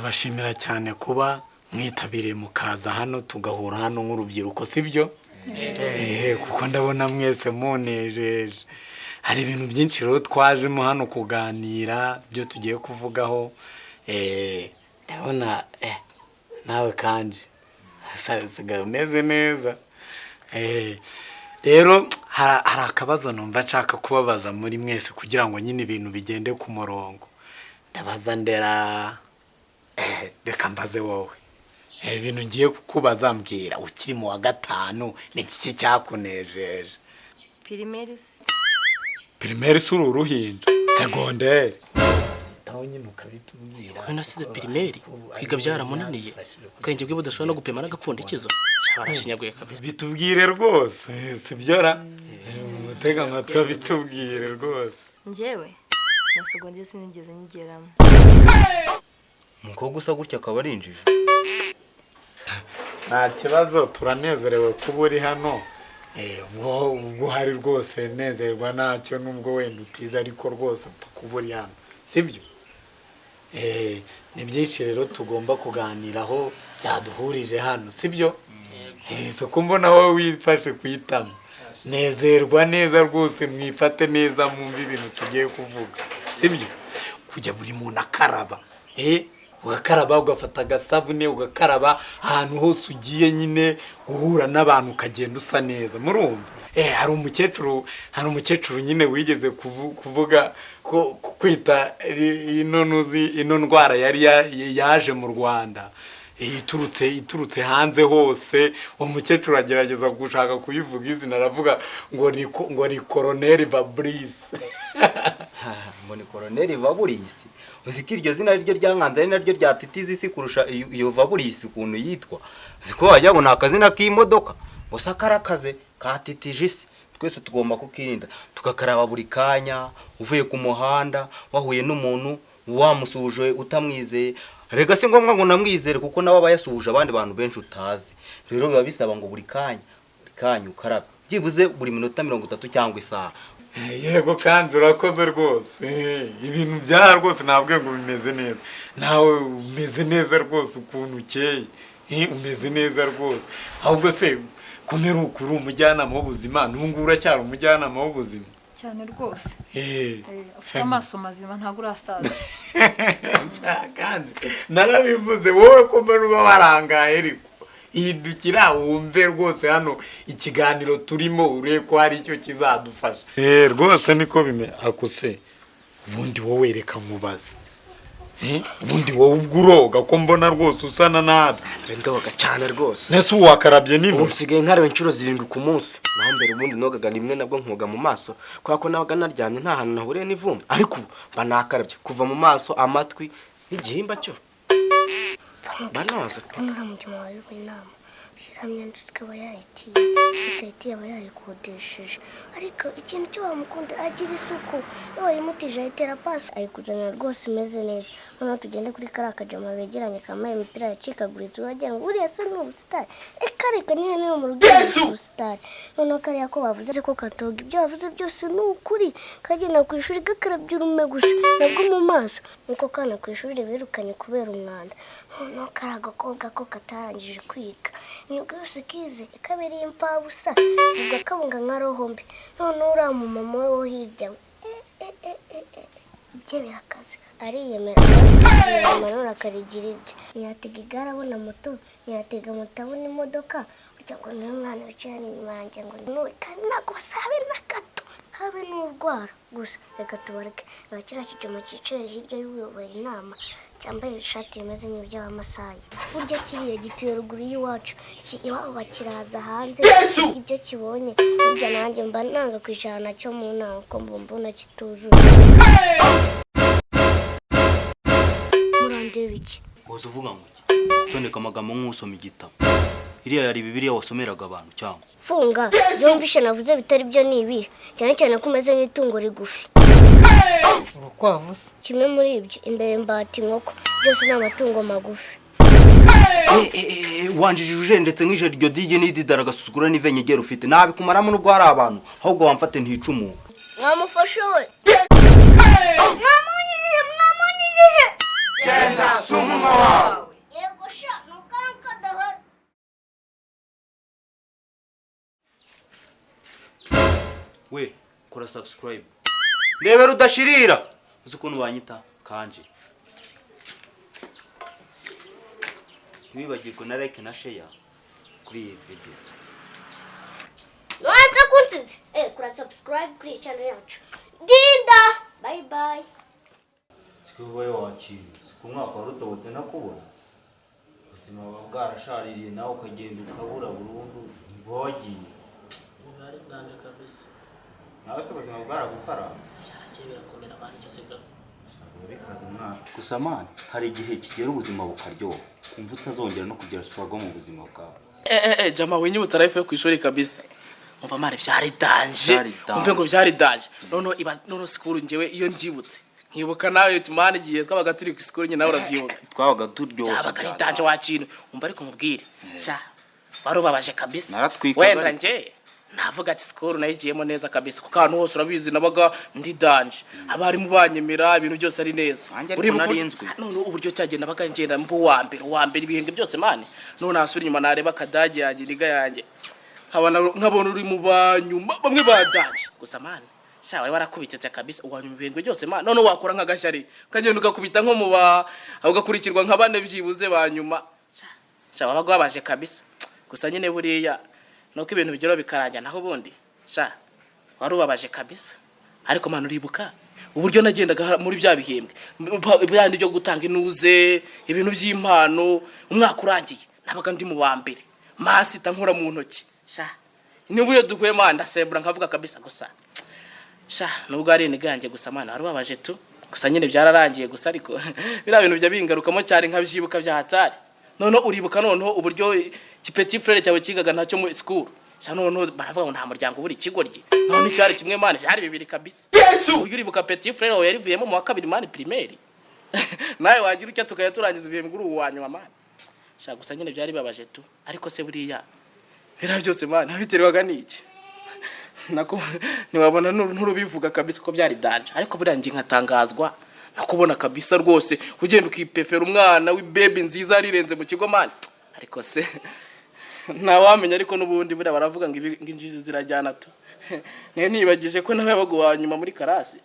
ndabashimira cyane kuba mwitabiriye mukaza hano tugahura hano nk'urubyiruko sibyo kuko ndabona mwese munejeje hari ibintu byinshi rero twajemo hano kuganira byo tugiye kuvugaho ndabona nawe kandi usigaye umeze neza rero hari akabazo numva nshaka kubabaza muri mwese kugira ngo nyine ibintu bigende ku murongo ndabaza ndera reka mbaze wowe ibintu ngiye kukubaza mbwira ukiri mu wa gatanu ni iki cyakunejeje primaire si uruhinja secondaire taho nyine ukabitubwira nasize primaire kwiga byaramunaniye ubwenge bwe budashobora no gupima n'agapfundikizo barashinyaguye kabisa bitubwire rwose sibyora mutega amatwi bitubwire rwose njyewe na secondaire sinigeze nyigeramo umukobwa usa gutya akaba ari injiji nta kibazo turanezerewe kuba uri hano ubwo hari rwose nezerwa ntacyo nubwo wenda utiza ariko rwose kuba uri hano sibyo ni byinshi rero tugomba kuganiraho byaduhurije hano sibyo so mbona wowe wifashe kwitama nezerwa neza rwose mwifate neza mwumve ibintu tugiye kuvuga sibyo kujya buri muntu akaraba ugakaraba ugafata agasabune ugakaraba ahantu hose ugiye nyine uhura n'abantu ukagenda usa neza murumva hari umukecuru nyine wigeze kuvuga ko kwita ino ndwara yari yaje mu Rwanda iturutse hanze hose umukecuru agerageza gushaka kuyivuga izina aravuga ngo ni Colonel Fabrice ngo ni Colonel Fabrice uziko iryo zina ryo ryankanze ari naryo ryatitiza isi kurusha iyo Fabrice ukuntu yitwa uziko wajya ngo nakazina k'imodoka ngo sakarakaze katitije isi twese tugomba kukirinda tugakaraba buri kanya uvuye ku muhanda wahuye n'umuntu wamusuje utamwizeye rega se ngombwa ngo namwizere kuko nawe abayasuje abandi bantu benshi utazi rero biba bisaba ngo buri kanya ukarabe byibuze buri minota 30 cyangwa isaha yego kandi urakoze rwose ibintu bya rwose ntabwo ngo bimeze neza nawe umeze neza rwose ukuntu ukeye umeze neza rwose ahubwo se kumera ukuri umujyanama w'ubuzima n'ubwo uracyari umujyanama w'ubuzima cyane rwose ufite amaso mazima ntabwo urasaza kandi narabivuze wowe ko mbona uba warangaye ariko hindukira wumve rwose hano ikiganiro turimo urebe ko hari icyo kizadufasha rwose niko akuse ubundi wowe reka mubaze ubundi wowe ubwo uroga ko mbona rwose usana nabi ndoga cyane rwose nese wakarabye nino usigaye nkarabe inshuro 7 ku munsi naho mbere ubundi nogaga rimwe nabwo nkoga mu maso kwako nabaga naryamye nta hantu nahuriye n'ivumbi ariko mba nakarabye kuva mu maso amatwi n'igihimba cyo banoza muramujya wayo inama hamwe ndikaba yahitiye aba yayikodesheje ariko ikintu cyo bamukunda agira isuku yimutije ayitera pasi ayikuzanira rwose imeze neza noneho tugende kuri kariya kajama begeranye kamaye imipira yacikaguritse uragira ngo uriya se ni ubusitari reka niyo niyo mu rugo ubusitari noneho kariya ko bavuze ko katoga ibyo bavuze byose ni ukuri kagenda ku ishuri gakarabye urume gusa nabwo mu maso niko kana ku ishuri birukanye kubera umwanda noneho kariya gakobwa ko katarangije kwiga nibwo yose kize ikabereye imfabusa ugakabunga nka roho mbi noneho uriya mumama we wo hirya ibyo birakaze ariyemera amanura akarigira ibye ntiyatega igare abona moto ntiyatega moto abona imodoka kugira ngo niyo mwana wicaye inyuma yanjye ngo nuwe kandi ntabwo basabe na gato habe n'urwara gusa reka tubareke kiriya kijama cyicaye hirya y'uyoboye inama cyambaye ishati imeze nk'iby'abamasayi burya kiriya gituye ruguru y'iwacu iwabo bakiraza hanze ibyo kibonye burya nanjye mba nanga kwicara nacyo mu nama ko mbona kituzuye murandeba iki woza uvuga ngo tondeka amagambo nk'usoma igitabo iriya yari Bibiliya wasomeraga abantu cyangwa funga byumvishe navuze bitari byo nibihe cyane cyane ko umeze nk'itungo rigufi urukwavu kimwe muri ibyo imbere mbati inkoko byose ni amatungo magufi wanjije ujenjetse nk'ije ryo digi n'ididara gasuzugura n'ivenyegera ufite nabi kumaramo n'ubwo hari abantu ahubwo wamfate nticumu mwamufashe we genda si umunwa wawe. Yego sha nukanka dahari. We kora subscribe ndebera udashirira uzi ukuntu banyita kanje ntiwibagirwe na like na share kuri iyi video. Nuanza kunsizi. Kura subscribe kuri channel yacu. Dinda. Bye bye. Sikubaye wakintu ku mwaka warutobotse nakubona ubuzima bwawe bwarashaririye nawe ukagenda ukabura burundu ngo wagiye Bari ndanje kabisa. nawe se ubuzima bwaragukara Cyakebera komera abantu cyose bwa. bikaza mwana gusa man hari igihe kigera ubuzima bukaryoha kumva utazongera no kugira struggle mu buzima bwawe. Jama winyibutsa life yo kwishuri kabisa. Umva mare byari danje. Umve ngo byari danje. Nono sikuru ngewe iyo mbyibutse. Nkibuka nawe tumane giye twabaga turi ku sikuru nyine nawe uravyibuka. Twabaga turyoshye. Cyabaga ari danje wakintu. Umva ariko mubwire. Sha barubabaje kabisa. Naratwika. Wenda nje navuga ati sikuru nayigiyemo neza kabisa kuko ahantu hose urabizi nabaga ndi danje. Abari mu banyemera ibintu byose ari neza. Uri munarinzwe. None uburyo cyagenda nabaga ngenda mbu wa mbere ibihenge byose mane. None asubira inyuma nareba kadage yanjye niga yanjye. Nkabona uri mu banyuma bamwe badanje. Gusa mane sha wari warakubitetse kabisa uwanyuma ibihenge byose mane. None wakora nk'agashyari kagenda ukakubita nko mu ba ugakurikirwa nka bane byibuze banyuma. Sha wabaga wabaje kabisa. Gusa nyine buriya nuko ibintu bigero bikaranja naho bundi sha warubabaje kabisa ariko manu ribuka uburyo nagendaga muri bya bihembwe byandi byo gutanga inuze ibintu by'impano umwaka urangiye nabaga ndi mu bambere masi tankura mu ntoki sha nibuye dukuye manda sebura nkavuga kabisa gusa sha nubwo ari niganje gusa mana warubabaje tu gusa nyine byararangiye gusa ariko bira bintu bya bingarukamo cyari nkabyibuka bya hatari none uribuka noneho uburyo petit frère cyawe kigaga ntacyo mu school cyane none baravuga ngo nta muryango buri kigoryi none cyari kimwe mane cyari bibiri kabisa uyu uribuka petit frère wawe yarivuyemo mu wa kabiri mane primaire nawe wagira icyo tukaya turangiza ibihembwe uri uwanyuma mane shaka gusa nyine byari babaje tu ariko se buriya bira byose mane habiterwaga niki nako niwabona nturubivuga kabisa ko byari danje ariko buriya ngi nkatangazwa nakubona kabisa rwose ugenda ukipefera umwana w'ibebe nziza arirenze mu kigo mane ariko se nta wamenya ariko nubundi buriya baravuga ngo injizi zirajyana tu nibagije ko nawe baguwa nyuma muri karasi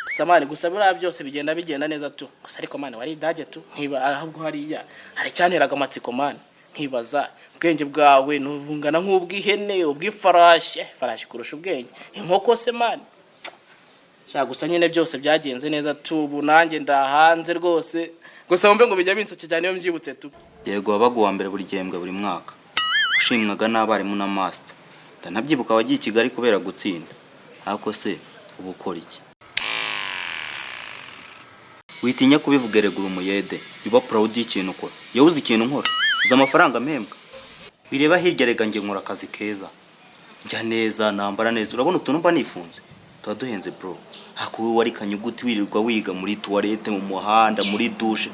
gusa mane gusa buriya byose bigenda neza tu gusa ariko mane wari dage tu nkiba ahubwo hariya hari cyanteraga amatsiko mane nkibaza ubwenge bwawe nubungana nk'ubwihene ubwifarashi kurusha ubwenge inkoko se mane sha gusa nyine byose byagenze neza tu ubu nanjye ndahanze rwose gusa wumve ngo bijya binsake cyane iyo mbyibutse tu yego wabaga wa mbere buri gihembwe buri mwaka ushimwaga n'abarimu na master ndanabyibuka wagiye i Kigali kubera gutsinda ariko se ubu ukora iki witinya kubivuga regura umuyede uba proud y'ikintu ukora iyo uzi ikintu nkora uzi amafaranga mpembwa bireba hirya rega nge nkora akazi keza njya neza nambara neza urabona utuntu mba nifunze tuba duhenze bro hakuwe wari kanyuguti wirirwa wiga muri toilette mu muhanda muri douche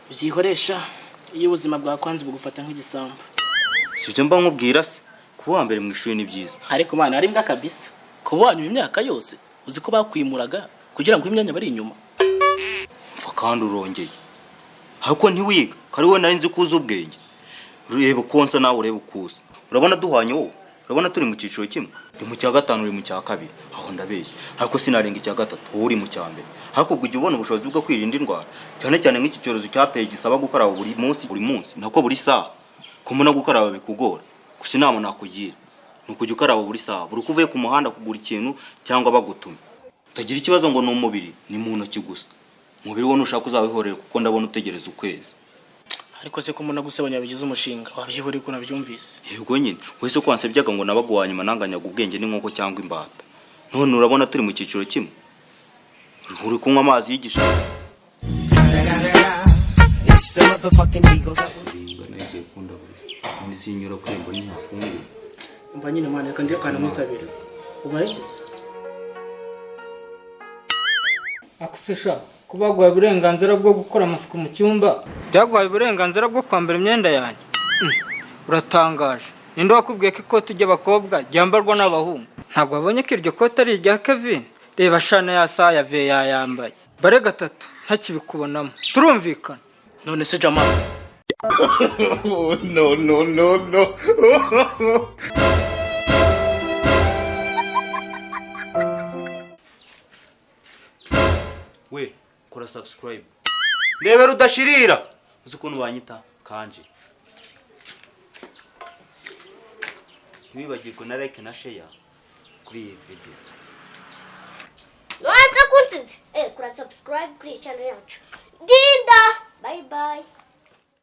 byikoresha iyo ubuzima bwakwanze bugufata nk'igisambo sibyo mba nkubwira se kuba mbere mu ishuri ni byiza ariko mana ari mbwa kabisa kubanywa imyaka yose uzi ko bakwimuraga kugira ngo imyanya bari inyuma mfa kandi urongeye hako ntiwiga kari we nari nzi kuza ubwenge ureba konsa nawe ureba ukuza urabona duhanye wowe urabona turi mu ciciro kimwe ndi mu cya gatanu uri mu cya kabiri aho ndabeshye ariko sinarenga icya gatatu uri mu cya mbere ariko kujya ubona ubushobozi bwo kwirinda indwara cyane cyane nk'iki cyorezo cyateye gisaba gukaraba buri munsi nako buri saha kumuna gukaraba bikugora gusa inama nakugira nukujya ukaraba buri saha buri kuvuye ku muhanda kugura ikintu cyangwa bagutumye utagira ikibazo ngo n'umubiri ni mu ntoki gusa umubiri wo nushaka uzawihorera kuko ndabona utegereza ukwezi ariko se ko muna gusebanya bigize umushinga wabyihore ko nabyumvise yego nyine wese ko wansebyaga ngo nabagwanya mananganyaga ubwenge n'inkoko cyangwa imbata none urabona turi mu cyiciro kimwe uri kunywa amazi y'igishanga motherfucking eagle. Ringa nagiye kunda buri. Ni sinyura kurembo ni hafungu. umva nyine mani reka njye kana musabira ubayikize akusesha kuba guhaye uburenganzira bwo gukora amasuku mu cyumba byaguhaye uburenganzira bwo kwambara imyenda yanjye uratangaje ninde wakubwiye ko ikoti ry'abakobwa ryambarwa n'abahungu ntabwo wabonye ko iryo kote ari irya Kevin reba shana ya saa ya ve yayambaye bare gatatu ntakibikubonamo turumvikana none se Jamal No. We, kora subscribe. Ndebera udashirira. Uzi ukuntu wanyita kanje. Ntiwibagirwe na like na share kuri iyi video. Kura subscribe kuri channel yacu. Dinda. Bye bye.